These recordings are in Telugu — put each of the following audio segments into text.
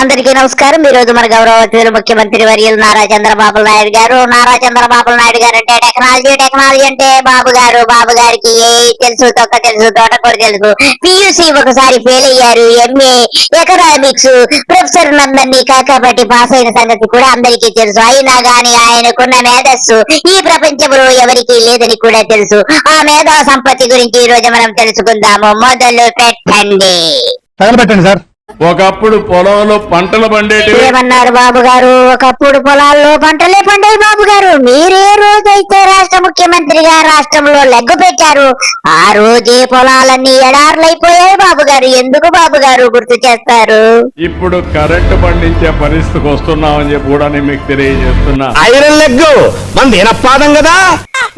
అందరికీ నమస్కారం। ఈ రోజు మన గౌరవ ముఖ్యమంత్రి వర్యులు నారా చంద్రబాబు నాయుడు గారు అంటే టెక్నాలజీ అంటే బాబు గారికి ఏ తెలుసు తొక్క తెలుసు తోటకూర తెలుసు। పియూసీ ఒకసారి ఫెయిల్ అయ్యారు, ఎంఏ ఎకనామిక్స్ ప్రొఫెసర్ నందరినీ కాకపట్టి పాస్ అయిన సంగతి కూడా అందరికీ తెలుసు। అయినా గాని ఆయనకున్న మేధస్సు ఈ ప్రపంచంలో ఎవరికీ లేదని కూడా తెలుసు। ఆ మేధా సంపత్తి గురించి ఈ రోజు మనం తెలుసుకుందాము। మొదలు పెట్టండి సార్। ఒకప్పుడు పొలంలో పంటలు పండేటి ఏమన్నారు బాబు గారు? ఒకప్పుడు పొలాల్లో పంటలే పండాయి బాబు గారు। మీరే రోజైతే రాష్ట్ర ముఖ్యమంత్రిగా రాష్ట్రంలో లెగ్గు పెట్టారు, ఆ రోజే పొలాలన్నీ ఎడార్లైపోయాయి బాబు గారు। ఎందుకు బాబు గారు గుర్తు చేస్తారు? ఇప్పుడు కరెంటు పండించే పరిస్థితికి వస్తున్నామని చెప్పి కూడా నేను మీకు తెలియజేస్తున్నా। ఐరన్ లెగ్గు మన పాదం కదా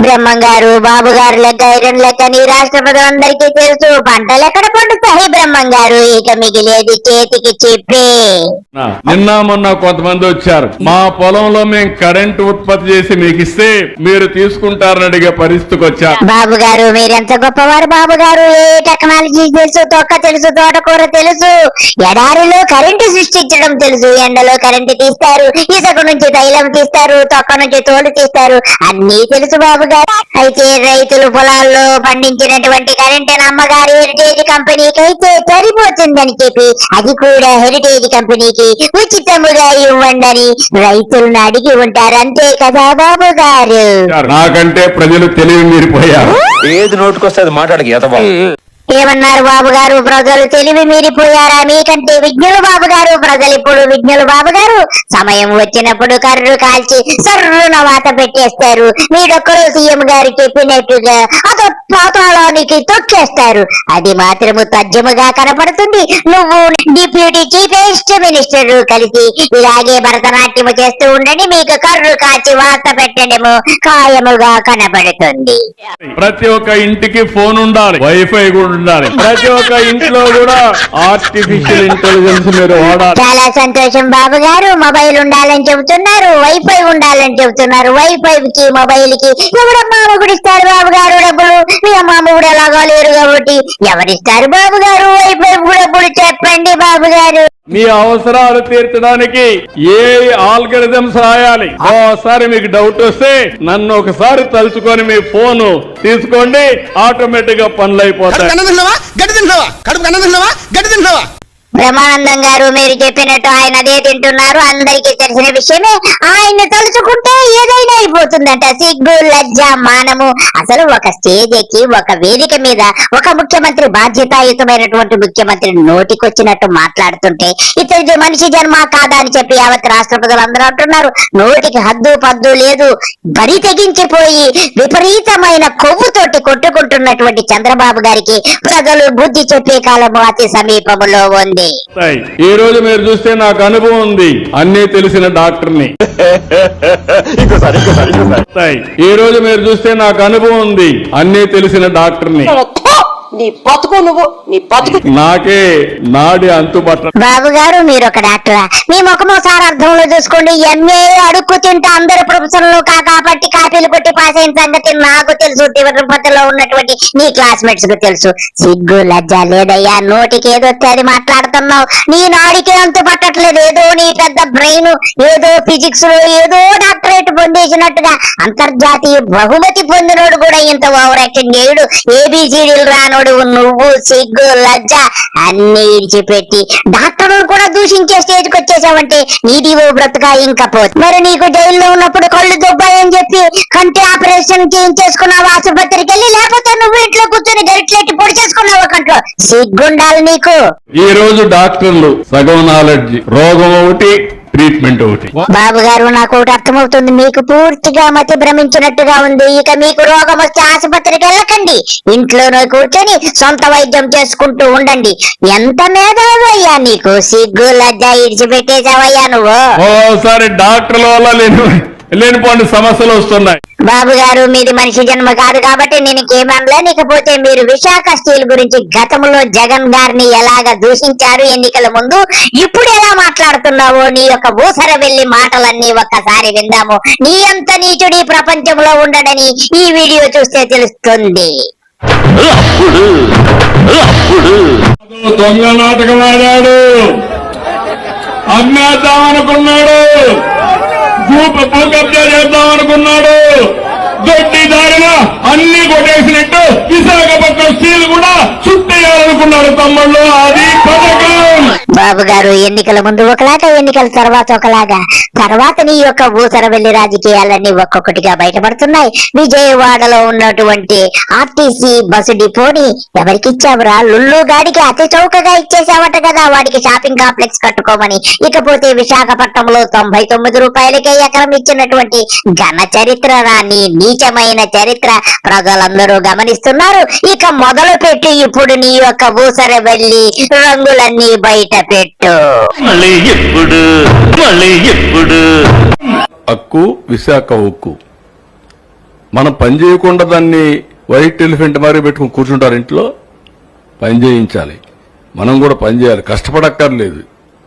బ్రహ్మం గారు, బాబు గారు లెక్క ఐరన్ లెక్కని రాష్ట్ర ప్రజలందరికీ తెలుసు। పంటలు ఎక్కడ పండుతాయి బ్రహ్మం గారు? ఇక మిగిలేది చేతికి చెప్పే। నిన్న మొన్న కొంతమంది వచ్చారు, మా పొలంలో మేము కరెంటు ఉత్పత్తి చేసి మీకు ఇస్తే మీరు తీసుకుంటారని అడిగే పరిస్థితికి వచ్చారు। బాబు గారు మీరెంత గొప్పవారు బాబు గారు। ఏ టెక్నాలజీ తెలుసు, తొక్క తెలుసు, తోటకూర తెలుసు, ఎడారిలో కరెంటు సృష్టించడం తెలుసు, ఎండలో కరెంటు తీస్తారు, ఇసుక నుంచి తైలం తీస్తారు, తొక్క నుంచి తోలు తీస్తారు, అన్ని తెలుసు బాబు గారు। అయితే రైతులు పొలాల్లో పండించినటువంటి కరెంటు అమ్మగారి హెరిటేజ్ కంపెనీకి అయితే సరిపోతుందని చెప్పి అది కూడా హెరిటేజ్ కంపెనీకి ఉచితముగా ఇవ్వండి రైతులను అడిగి ఉంటారు, అంతే కదా బాబు గారు? నాకంటే ప్రజలు తెలివి మీరిపోయారు। ఏది నోటుకొస్తే అది మాట్లాడకి ఏమన్నారు బాబు గారు? ప్రజలు తెలివి మీరిపోయారా? మీకంటే విజ్ఞులు బాబు గారు ప్రజలు। ఇప్పుడు విజ్ఞులు బాబు గారు సమయం వచ్చినప్పుడు కర్రు కాల్చి సర్రున వాత పెట్టేస్తారు, మీరొక్కరు సీఎం గారు చెప్పినట్టుగా అదో పాతాళానికి తొక్కేస్తారు, అది మాత్రము తథ్యముగా కనపడుతుంది। నువ్వు డిప్యూటీ చీఫ్ మినిస్టర్ కలిసి ఇలాగే భరతనాట్యము చేస్తూ ఉండండి, మీకు కర్రు కాల్చి వాత పెట్టడము ఖాయముగా కనపడుతుంది। ప్రతి ఒక్క ఇంటికి ఫోన్ ఉండాలి, వైఫై కూడా ఉండాలి, ప్రతి ఒక్క ఇంట్లో కూడా ఆర్టిఫిషియల్ ఇంటెలిజెన్స్ మీరు వాడాలి। చాలా సంతోషం బాబు గారు, మొబైల్ ఉండాలని చెబుతున్నారు, వైఫై ఉండాలని చెబుతున్నారు। వైఫై కి మొబైల్ కి ఎవరమ్మా మొగుడు ఇస్తారు బాబు గారు డబ్బులు? మీ అమ్మ మొగుడు ఎలాగా లేరు కాబట్టి ఎవరిస్తారు బాబు గారు వైఫై డబ్బులు? చెప్పండి బాబు గారు। మీ అవసరాలు తీర్చడానికి ఏ ఆల్గరిథమ్స్ రాయాలి? ఓసారి మీకు డౌట్ వస్తే నన్ను ఒకసారి తలుచుకొని మీ ఫోన్ తీసుకోండి, ఆటోమేటిక్ గా పనులు అయిపోతాయి। బ్రహ్మానందం గారు మీరు చెప్పినట్టు ఆయన అదే తింటున్నారు, అందరికీ తెలిసిన విషయమే। ఆయన్ని తలుచుకుంటే ఏదైనా అయిపోతుందంట, సిగ్గు లజ్జ మానము। అసలు ఒక స్టేజ్ ఎక్కి ఒక వేదిక మీద ఒక ముఖ్యమంత్రి, బాధ్యతాయుతమైనటువంటి ముఖ్యమంత్రి నోటికొచ్చినట్టు మాట్లాడుతుంటే ఇతడి మనిషి జన్మ కాదా అని చెప్పి యావత్ రాష్ట్ర ప్రజలందరూ అంటున్నారు। నోటికి హద్దు పద్దు లేదు, బరి తెగించిపోయి విపరీతమైన కొవ్వుతోటి కొట్టుకుంటున్నటువంటి చంద్రబాబు గారికి ప్రజలు బుద్ధి చెప్పే కాలము అతి సమీపములో ఉంది। ఈ రోజు మీరు చూస్తే నాకు అనుభవం ఉంది, అన్నీ తెలిసిన డాక్టర్ని। ఈ రోజు మీరు చూస్తే నాకు అనుభవం ఉంది, అన్నీ తెలిసిన డాక్టర్ని। నాకే నాడి అంతుబట్ట। బాబు గారు మీరు ఒక డాక్టరా? మీ ముఖమోసారి అర్థంలో చూసుకోండి, ఎంఏ అడుక్కు తింటే అందరు ప్రొఫెసర్లు కాబట్టి కాపీలు కొట్టి పాస్ అయిన సంగతి నాకు తెలుసు, తిరుపతిలో ఉన్నటువంటి నీ క్లాస్మేట్స్ కు తెలుసు। సిగ్గు లజ్జ లేదయ్యా, నోటికి ఏదొస్తే అది మాట్లాడుతున్నావు, నీ నాడికి అంతు పట్టట్లేదు। ఏదో నీ పెద్ద బ్రెయిన్ ఏదో ఫిజిక్స్ లో ఏదో డాక్టరేట్ పొందేసినట్టుగా అంతర్జాతీయ బహుమతి పొందినోడు కూడా ఇంత ఓవర్ యాక్టింగ్ చేయడు, ఏబిసిడీలు రానోడు నువ్వు। సిగ్గు లజ్జ అన్ని ఇడిచిపెట్టి డాక్టర్లు కూడా దూషించే స్టేజ్ కి వచ్చేసావంటే నీదివో బ్రతుక ఇంకా పోదు। మరి నీకు జైల్లో ఉన్నప్పుడు కళ్ళు దొబ్బాయని చెప్పి కంటి ఆపరేషన్ చేయించేసుకున్నావు ఆసుపత్రికి వెళ్ళి, లేకపోతే నువ్వు ఇంట్లో కూర్చొని గరిట్లెట్టి పొడి చేసుకున్నావు కంట్లో? సిగ్గుండాలి నీకు। ఈ రోజు డాక్టర్లు సగం నాలెడ్జ్, రోగం ఒకటి ట్రీట్మెంట్ ఒకటి। బాబు గారు నాకు ఒకటి అర్థమవుతుంది, మీకు పూర్తిగా మతి భ్రమించినట్టుగా ఉంది। ఇక మీకు రోగం వస్తే ఆసుపత్రికి వెళ్ళకండి, ఇంట్లోనే కూర్చొని సొంత వైద్యం చేసుకుంటూ ఉండండి। ఎంత మేధావయ్యా నీకు, సిగ్గు లజ్జ ఇడిచిపెట్టేసావయ్యా నువ్వు। ఓసారి డాక్టర్ల వల్ల లేనిపోండి సమస్యలు వస్తున్నాయి। బాబు గారు మీది మనిషి జన్మ కాదు కాబట్టి నేను ఇంకేమనలే, లేకపోతే మీరు విశాఖ స్టీల్ గురించి గతంలో జగన్ గారిని ఎలాగ దూషించారు ఎన్నికల ముందు, ఇప్పుడు ఎలా మాట్లాడుతున్నావో నీ యొక్క ఊసర వెళ్లి మాటలన్నీ ఒక్కసారి విందాము। నీ అంత నీచుడి ప్రపంచంలో ఉండడని ఈ వీడియో చూస్తే తెలుస్తుంది। దొంగ నాటకం ఆడాడు, అమ్మేద్దామనుకున్నాడు, భూకబ్జా చేద్దామనుకున్నాడు. దొడ్డి దారిన అన్ని కొట్టేసినట్టు విశాఖపట్నం స్టీల్ కూడా చుట్టేయాలనుకున్నాడు తమ్ముళ్ళు. అది పథకం. బాబు గారు, ఎన్నికల ముందు ఒకలాగా, ఎన్నికల తర్వాత ఒకలాగా. తర్వాత నీ యొక్క ఊసర వెళ్లి రాజకీయాలన్నీ ఒక్కొక్కటిగా బయటపడుతున్నాయి. విజయవాడలో ఉన్నటువంటి ఆర్టీసీ బస్సు డిపోని ఎవరికిచ్చావురా? లుల్లు గాడికి అతి చౌకగా ఇచ్చేసావట కదా, వాడికి షాపింగ్ కాంప్లెక్స్ కట్టుకోమని. ఇకపోతే విశాఖపట్నంలో 99 రూపాయలకే ఎకరం ఇచ్చినటువంటి ఘన చరిత్ర రాని నీచమైన చరిత్ర ప్రజలందరూ గమనిస్తున్నారు. ఇక మొదలు పెట్టి ఇప్పుడు నీ యొక్క ఊసర వెళ్లి రంగులన్నీ బయట పెట్టు. హక్కు విశాఖ ఉక్కు. మనం పని చేయకుండా దాన్ని వైట్ ఎలిఫెంట్ మరి పెట్టుకుని కూర్చుంటారు ఇంట్లో. పని చేయించాలి, మనం కూడా పని చేయాలి, కష్టపడక్కర్లేదు.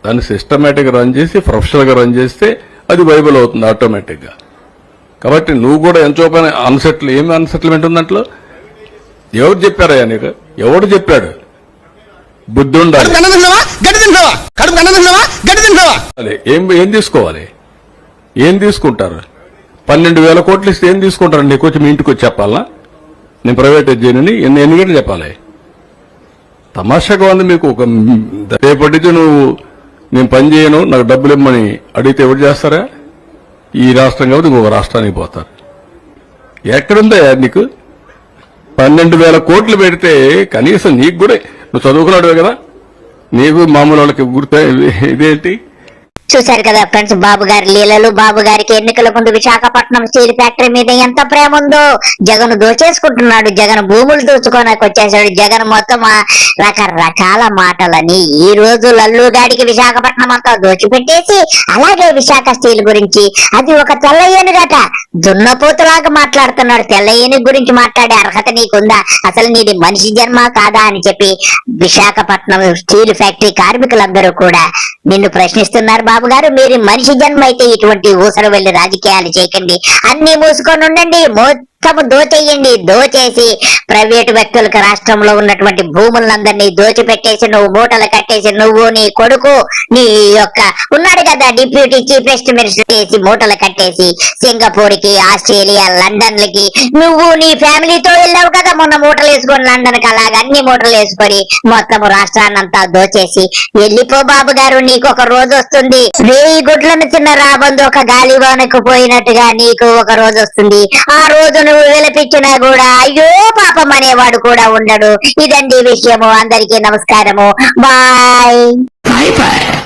దాన్ని సిస్టమేటిక్ గా రన్ చేసి ప్రొఫెషనల్ గా రన్ చేస్తే అది వైబుల్ అవుతుంది ఆటోమేటిక్ గా. కాబట్టి నువ్వు కూడా ఎంతో పని ఏమి అన్సెటిల్మెంట్ ఉంది దాంట్లో? ఎవరు చెప్పారయ్యా నీకు? ఎవడు చెప్పాడు? బుద్ధి ఉండాలి. ఏం తీసుకోవాలి? ఏం తీసుకుంటారు? 12,000 కోట్లు ఇస్తే ఏం తీసుకుంటారు? నీకు వచ్చి మీ ఇంటికి వచ్చి చెప్పాలా నేను ప్రైవేటైజ్ చేయనని? ఎన్ని గంటలు చెప్పాలి? తమాషాగా ఉంది మీకు. ఒక రేపటికి నువ్వు నేను పని చేయను, నాకు డబ్బులు ఇమ్మని అడిగితే ఎవరు చేస్తారా? ఈ రాష్ట్రం కాబట్టి ఇంకొక రాష్ట్రానికి పోతారు. ఎక్కడుందా నీకు 12,000 కోట్లు పెడితే కనీసం నీకు కూడా, నువ్వు చదువుకున్నాడు కదా, నీకు మామూలు వాళ్ళకి గుర్తా ఇదేంటి? చూశారు కదా ఫ్రెండ్స్, బాబు గారి లీలలు. బాబు గారికి ఎన్నికల ముందు విశాఖపట్నం స్టీల్ ఫ్యాక్టరీ మీద ఎంత ప్రేమ ఉందో. జగన్ దోచేసుకుంటున్నాడు, జగన్ భూములు దోచుకోనకు వచ్చేసాడు, జగన్ మొత్తం రకరకాల మాటలని ఈ రోజు లల్లు గాడికి విశాఖపట్నం అంతా దోచిపెట్టేసి, అలాగే విశాఖ స్టీల్ గురించి అది ఒక తెల్ల ఏనుగట, దున్నపోతులాగా మాట్లాడుతున్నాడు. తెల్ల ఏనుగు గురించి మాట్లాడే అర్హత నీకుందా? అసలు నీది మనిషి జన్మ కాదా అని చెప్పి విశాఖపట్నం స్టీల్ ఫ్యాక్టరీ కార్మికులందరూ కూడా నిన్ను ప్రశ్నిస్తున్నారు. బాబు గారు, మీరు మనిషి జన్మ అయితే ఇటువంటి ఊసర వెళ్లి రాజకీయాలు చేయకండి, అన్ని మూసుకొని ఉండండి, మొత్తం దోచేయండి. దోచేసి ప్రైవేటు వ్యక్తులకు రాష్ట్రంలో ఉన్నటువంటి భూములందరినీ దోచిపెట్టేసి నువ్వు మూటలు కట్టేసి, నువ్వు నీ కొడుకు నీ యొక్క ఉన్నాడు కదా డిప్యూటీ చీఫ్ మినిస్టర్ చేసి మూటలు కట్టేసి సింగపూర్ కి, ఆస్ట్రేలియా, లండన్ లకి నువ్వు నీ ఫ్యామిలీతో వెళ్ళావు కదా మొన్న మూటలు వేసుకొని లండన్ కి. అలాగా అన్ని మూటలు వేసుకొని మొత్తం రాష్ట్రాన్నంతా దోచేసి వెళ్ళిపో బాబు గారు. నీకు ఒక రోజు వస్తుంది, 1000 గుడ్లను చిన్న రాబందు ఒక గాలివానకు పోయినట్టుగా నీకు ఒక రోజు వస్తుంది. ఆ రోజు నువ్వు విలపించినా కూడా అయ్యో పాపం అనేవాడు కూడా ఉండడు. ఇదండి విషయము. అందరికీ నమస్కారము. బాయ్.